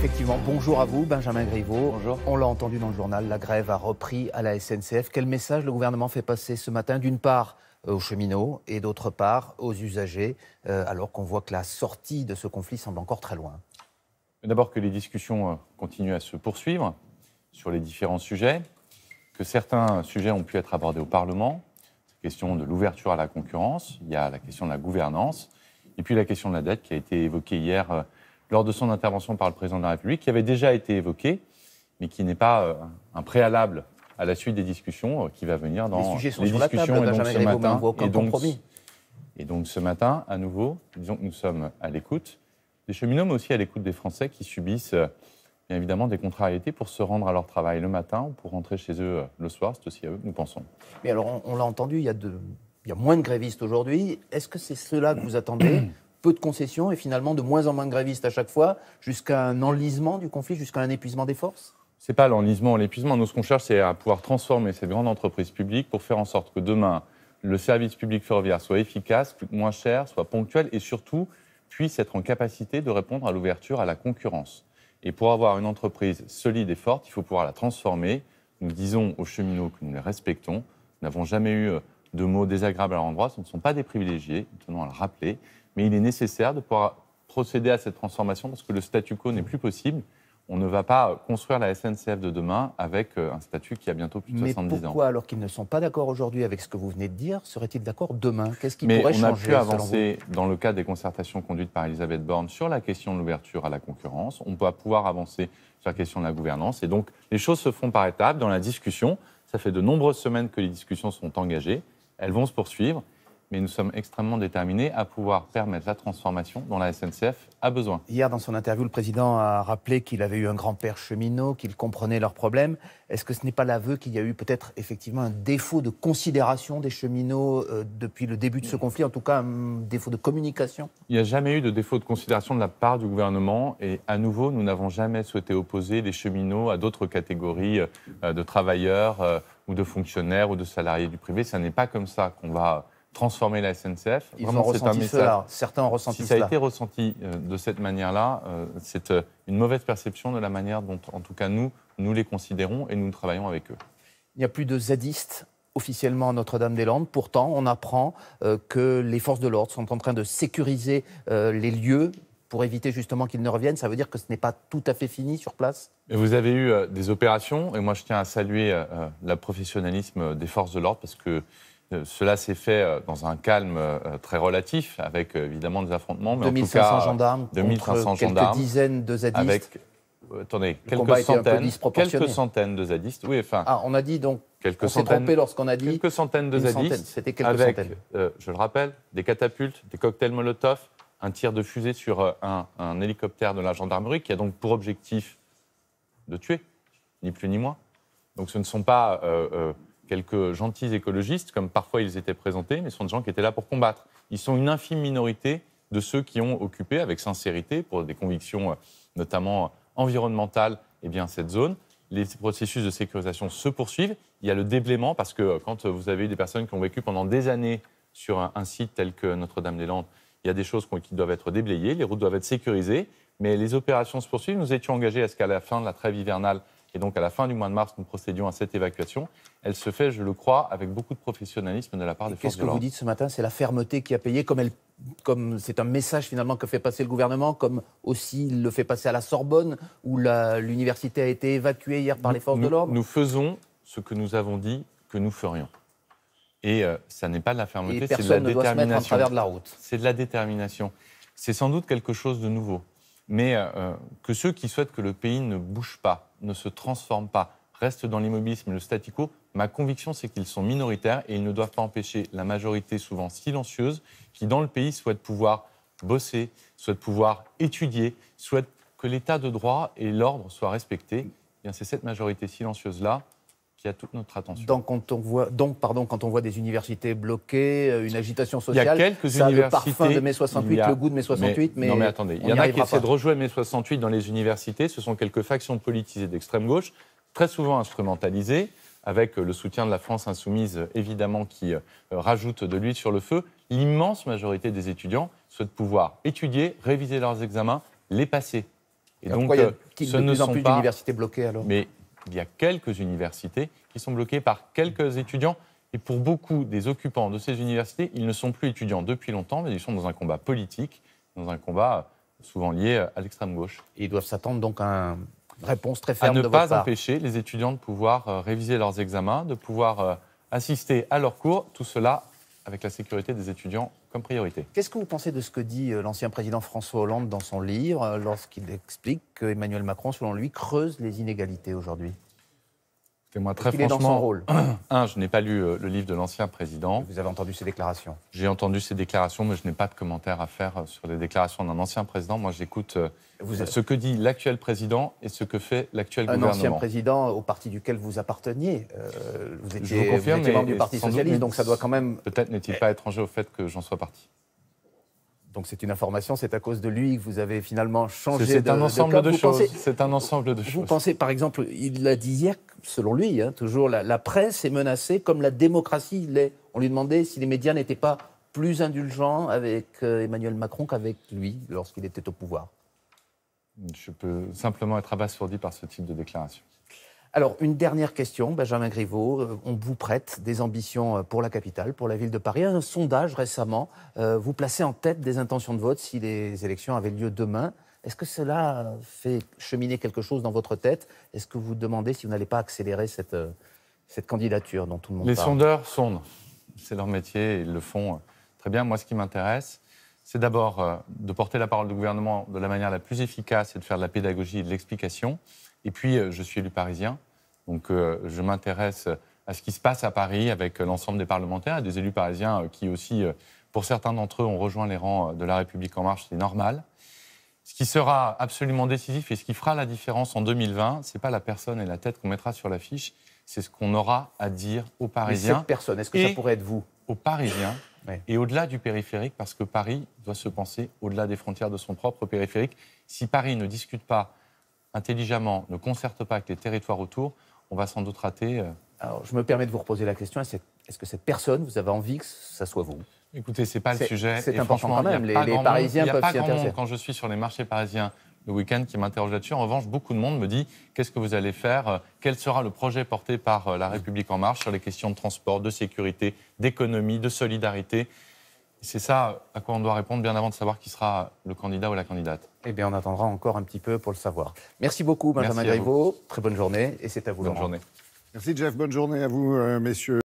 effectivement. Bonjour à vous, Benjamin Griveaux. Bonjour. On l'a entendu dans le journal, la grève a repris à la SNCF. Quel message le gouvernement fait passer ce matin, d'une part aux cheminots et d'autre part aux usagers, alors qu'on voit que la sortie de ce conflit semble encore très loin? D'abord que les discussions continuent à se poursuivre sur les différents sujets, que certains sujets ont pu être abordés au Parlement. La question de l'ouverture à la concurrence, il y a la question de la gouvernance, et puis la question de la dette qui a été évoquée hier lors de son intervention par le président de la République, qui avait déjà été évoquée, mais qui n'est pas un préalable à la suite des discussions qui va venir dans les sujets sont les sur discussions. La table, Benjamin Griveaux, mais on voit aucun compromis. Et donc ce matin, à nouveau, disons que nous sommes à l'écoute des cheminots, mais aussi à l'écoute des Français qui subissent bien évidemment des contrariétés pour se rendre à leur travail le matin ou pour rentrer chez eux le soir. C'est aussi à eux que nous pensons. Mais alors, on l'a entendu, il y a moins de grévistes aujourd'hui. Est-ce que c'est cela que vous attendez? Peu de concessions et finalement de moins en moins de grévistes à chaque fois, jusqu'à un enlisement du conflit, jusqu'à un épuisement des forces? Ce n'est pas l'enlisement ou l'épuisement. Nous, ce qu'on cherche, c'est à pouvoir transformer cette grande entreprise publique pour faire en sorte que demain, le service public ferroviaire soit efficace, coûte moins cher, soit ponctuel et surtout puisse être en capacité de répondre à l'ouverture à la concurrence. Et pour avoir une entreprise solide et forte, il faut pouvoir la transformer. Nous disons aux cheminots que nous les respectons. Nous n'avons jamais eu de mots désagréables à leur endroit. Ce ne sont pas des privilégiés, nous tenons à le rappeler. Mais il est nécessaire de pouvoir procéder à cette transformation parce que le statu quo n'est plus possible. On ne va pas construire la SNCF de demain avec un statut qui a bientôt plus de 70 ans. Mais pourquoi, alors qu'ils ne sont pas d'accord aujourd'hui avec ce que vous venez de dire, seraient-ils d'accord demain? Qu'est-ce qui pourrait changer? Mais on a pu avancer dans le cadre des concertations conduites par Elisabeth Borne sur la question de l'ouverture à la concurrence. On va pouvoir avancer sur la question de la gouvernance. Et donc, les choses se font par étapes dans la discussion. Ça fait de nombreuses semaines que les discussions sont engagées. Elles vont se poursuivre. Mais nous sommes extrêmement déterminés à pouvoir permettre la transformation dont la SNCF a besoin. Hier, dans son interview, le président a rappelé qu'il avait eu un grand-père cheminot, qu'il comprenait leurs problèmes. Est-ce que ce n'est pas l'aveu qu'il y a eu peut-être effectivement un défaut de considération des cheminots depuis le début de ce conflit, en tout cas un défaut de communication? Il n'y a jamais eu de défaut de considération de la part du gouvernement et à nouveau, nous n'avons jamais souhaité opposer les cheminots à d'autres catégories de travailleurs ou de fonctionnaires ou de salariés du privé. Ce n'est pas comme ça qu'on va transformer la SNCF. Ils ont ressenti cela. Certains ont ressenti cela. Si ça a été ressenti de cette manière-là, c'est une mauvaise perception de la manière dont, en tout cas, nous les considérons et nous travaillons avec eux. Il n'y a plus de zadistes officiellement à Notre-Dame-des-Landes. Pourtant, on apprend que les forces de l'ordre sont en train de sécuriser les lieux pour éviter justement qu'ils ne reviennent. Ça veut dire que ce n'est pas tout à fait fini sur place? Et vous avez eu des opérations, et moi je tiens à saluer le professionnalisme des forces de l'ordre parce que cela s'est fait dans un calme très relatif, avec évidemment des affrontements, mais 2500 en tout cas, gendarmes 2500 quelques gendarmes, dizaines de zadistes. avec, attendez, quelques centaines de zadistes. Oui, enfin, on a dit donc, on s'est trompé lorsqu'on a dit quelques centaines de zadistes, c'était quelques avec, centaines. Je le rappelle, des catapultes, des cocktails Molotov, un tir de fusée sur un hélicoptère de la gendarmerie qui a donc pour objectif de tuer, ni plus ni moins. Donc ce ne sont pas quelques gentils écologistes, comme parfois ils étaient présentés, mais ce sont des gens qui étaient là pour combattre. Ils sont une infime minorité de ceux qui ont occupé, avec sincérité, pour des convictions notamment environnementales, cette zone. Les processus de sécurisation se poursuivent. Il y a le déblaiement, parce que quand vous avez des personnes qui ont vécu pendant des années sur un site tel que Notre-Dame-des-Landes, il y a des choses qui doivent être déblayées, les routes doivent être sécurisées, mais les opérations se poursuivent. Nous étions engagés à ce qu'à la fin de la trêve hivernale, et donc à la fin du mois de mars, nous procédions à cette évacuation. Elle se fait, je le crois, avec beaucoup de professionnalisme de la part des forces de l'ordre. Qu'est-ce que vous dites ce matin? C'est la fermeté qui a payé, comme c'est un message finalement que fait passer le gouvernement, comme aussi il le fait passer à la Sorbonne, où l'université a été évacuée hier par les forces de l'ordre? Nous faisons ce que nous avons dit que nous ferions. Et ça n'est pas de la fermeté, c'est de la détermination. Personne ne doit se mettre en travers de la route. C'est de la détermination. C'est sans doute quelque chose de nouveau. Mais que ceux qui souhaitent que le pays ne bouge pas, ne se transforme pas, restent dans l'immobilisme et le statu quo, ma conviction, c'est qu'ils sont minoritaires et ils ne doivent pas empêcher la majorité, souvent silencieuse, qui, dans le pays, souhaite pouvoir bosser, souhaite pouvoir étudier, souhaite que l'état de droit et l'ordre soient respectés. Eh bien, c'est cette majorité silencieuse-là qui a toute notre attention. Donc, quand on voit des universités bloquées, une agitation sociale, il y a quelques ça a universités, le parfum de mai 68, le goût de mai 68, mais non mais attendez, il y en a qui essaient de rejouer mai 68 dans les universités. Ce sont quelques factions politisées d'extrême gauche, très souvent instrumentalisées, avec le soutien de la France insoumise, évidemment, qui rajoute de l'huile sur le feu. L'immense majorité des étudiants souhaitent pouvoir étudier, réviser leurs examens, les passer. Et alors donc, pourquoi il y a ce de ne plus en sont plus pas... d'universités bloquées alors? Mais il y a quelques universités qui sont bloquées par quelques étudiants. Et pour beaucoup des occupants de ces universités, ils ne sont plus étudiants depuis longtemps, mais ils sont dans un combat politique, dans un combat souvent lié à l'extrême gauche. Et ils doivent s'attendre donc à une réponse très À ferme ne de votre pas part. empêcher les étudiants de pouvoir réviser leurs examens, de pouvoir assister à leurs cours, tout cela avec la sécurité des étudiants comme priorité. Qu'est-ce que vous pensez de ce que dit l'ancien président François Hollande dans son livre, lorsqu'il explique qu'Emmanuel Macron, selon lui, creuse les inégalités aujourd'hui? Moi, très Il est dans son franchement, rôle. Je n'ai pas lu le livre de l'ancien président. Vous avez entendu ses déclarations. J'ai entendu ses déclarations, mais je n'ai pas de commentaires à faire sur les déclarations d'un ancien président. Moi, j'écoute ce que dit l'actuel président et ce que fait l'actuel gouvernement. Un ancien président au parti duquel vous apparteniez. Vous étiez, confirme, vous étiez membre mais du Parti sans doute, socialiste, mais donc ça doit quand même... Peut-être n'est-il pas étranger au fait que j'en sois parti. Donc c'est une information, c'est à cause de lui que vous avez finalement changé de C'est un ensemble de choses. Pensez, c'est un ensemble de vous choses. pensez, par exemple, il l'a dit hier, selon lui, toujours, la presse est menacée comme la démocratie l'est. On lui demandait si les médias n'étaient pas plus indulgents avec Emmanuel Macron qu'avec lui lorsqu'il était au pouvoir. Je peux simplement être abasourdi par ce type de déclaration. Alors, une dernière question, Benjamin Griveaux. On vous prête des ambitions pour la capitale, pour la ville de Paris. Un sondage récemment vous placez en tête des intentions de vote si les élections avaient lieu demain. Est-ce que cela fait cheminer quelque chose dans votre tête? Est-ce que vous vous demandez si vous n'allez pas accélérer cette candidature dont tout le monde Les parle? sondeurs sondent. C'est leur métier et ils le font très bien. Moi, ce qui m'intéresse, c'est d'abord de porter la parole du gouvernement de la manière la plus efficace et de faire de la pédagogie et de l'explication. Et puis, je suis élu parisien, donc je m'intéresse à ce qui se passe à Paris avec l'ensemble des parlementaires et des élus parisiens qui aussi, pour certains d'entre eux, ont rejoint les rangs de La République En Marche, c'est normal. Ce qui sera absolument décisif et ce qui fera la différence en 2020, ce n'est pas la personne et la tête qu'on mettra sur l'affiche, c'est ce qu'on aura à dire aux Parisiens. Mais cette personne, est-ce que ça pourrait être vous? Aux Parisiens. Oui. Et au-delà du périphérique, parce que Paris doit se penser au-delà des frontières de son propre périphérique. Si Paris ne discute pas intelligemment, ne concerte pas avec les territoires autour, on va sans doute rater. Alors, je me permets de vous reposer la question. Est-ce que cette personne, vous avez envie que ça soit vous? Écoutez, ce n'est pas le sujet. C'est et important quand même. Les Parisiens peuvent s'y intéresser. Quand je suis sur les marchés parisiens le week-end qui m'interroge là-dessus. En revanche, beaucoup de monde me dit qu'est-ce que vous allez faire? Quel sera le projet porté par La République En Marche sur les questions de transport, de sécurité, d'économie, de solidarité? C'est ça à quoi on doit répondre bien avant de savoir qui sera le candidat ou la candidate. Eh bien, on attendra encore un petit peu pour le savoir. Merci beaucoup, Benjamin Griveaux. Très bonne journée et c'est à vous, Bonne Laurent. journée. Merci, Jeff. Bonne journée à vous, messieurs.